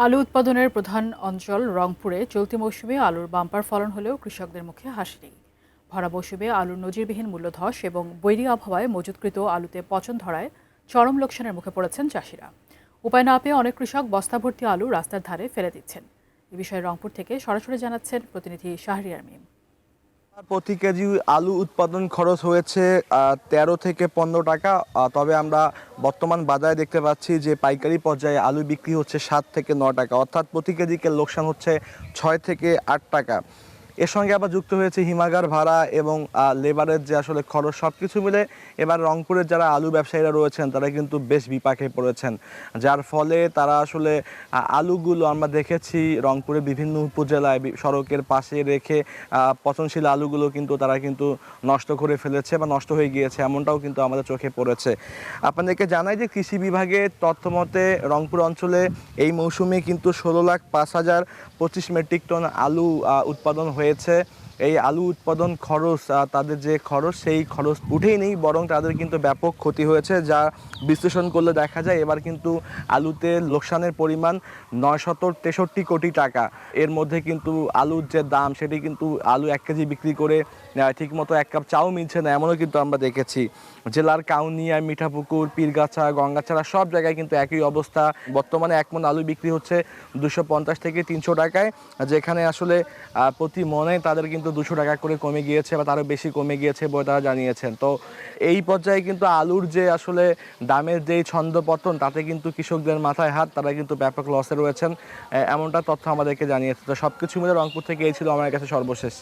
আলু উৎপাদনের প্রধান অঞ্চল রংপুরে চলতি মৌসুমে আলুর বাম্পার ফলন হলেও কৃষকদের মুখে হাসি নেই। ভরা মৌসুমে আলুর নজিরবিহীন মূল্যধস এবং বৈরী আবহাওয়ায় মজুতকৃত আলুতে পচন ধরায় চরম লোকসানের মুখে পড়েছেন চাষিরা। উপায় না পেয়ে অনেক কৃষক বস্তাভর্তি আলু রাস্তার ধারে ফেলে দিচ্ছেন। এ বিষয়ে রংপুর থেকে সরাসরি জানাচ্ছেন প্রতিনিধি শাহরিয়ার মিম। প্রতি কেজি আলু উৎপাদন খরচ হয়েছে ১৩ থেকে ১৫ টাকা। তবে আমরা বর্তমান বাজারে দেখতে পাচ্ছি যে পাইকারি পর্যায়ে আলু বিক্রি হচ্ছে ৭ থেকে ৯ টাকা, অর্থাৎ প্রতি কেজিকে লোকসান হচ্ছে ৬ থেকে ৮ টাকা। এর সঙ্গে আবার যুক্ত হয়েছে হিমাগার ভাড়া এবং লেবারের যে আসলে খরচ, সব কিছু মিলে এবার রংপুরের যারা আলু ব্যবসায়ীরা রয়েছেন তারা কিন্তু বেশ বিপাকে পড়েছেন, যার ফলে তারা আসলে আলুগুলো আমরা দেখেছি রংপুরের বিভিন্ন উপজেলায় সড়কের পাশে রেখে পচনশীল আলুগুলো কিন্তু তারা কিন্তু নষ্ট করে ফেলেছে বা নষ্ট হয়ে গিয়েছে, এমনটাও কিন্তু আমাদের চোখে পড়েছে। আপনাদেরকে জানাই যে কৃষি বিভাগের তথ্য মতে রংপুর অঞ্চলে এই মৌসুমে কিন্তু ১৬,৫,০২৫ মেট্রিক টন আলু উৎপাদন হয়েছে। এই আলু উৎপাদন খরচ, তাদের যে খরচ সেই খরচ উঠেই নেই, বরং তাদের কিন্তু ব্যাপক ক্ষতি হয়েছে, যা বিশ্লেষণ করলে দেখা যায় এবার কিন্তু আলুতে লোকসানের পরিমাণ ৯৬৩ কোটি টাকা। এর মধ্যে কিন্তু আলুর যে দাম সেটি কিন্তু আলু ১ কেজি বিক্রি করে ঠিকমতো ১ কাপ চাও মিলছে না, এমনও কিন্তু আমরা দেখেছি। জেলার কাউনিয়া, মিঠাপুকুর, পীরগাছা, গঙ্গাছড়া সব জায়গায় কিন্তু একই অবস্থা। বর্তমানে ১ মণ আলু বিক্রি হচ্ছে ২৫০ থেকে ৩০০ টাকায়, যেখানে আসলে প্রতি মনে তাদের কিন্তু ২০০ টাকা করে কমে গিয়েছে বা তারও বেশি কমে গিয়েছে বলে তারা জানিয়েছেন। তো এই পর্যায়ে কিন্তু আলুর যে আসলে দামের যেই ছন্দপতন, তাতে কিন্তু কৃষকদের মাথায় হাত, তারা কিন্তু ব্যাপক লসে রয়েছেন, এমনটা তথ্য আমাদেরকে জানিয়েছে। তো সব কিছু মিলে রংপুর থেকে এই ছিল আমার কাছে সর্বশেষ।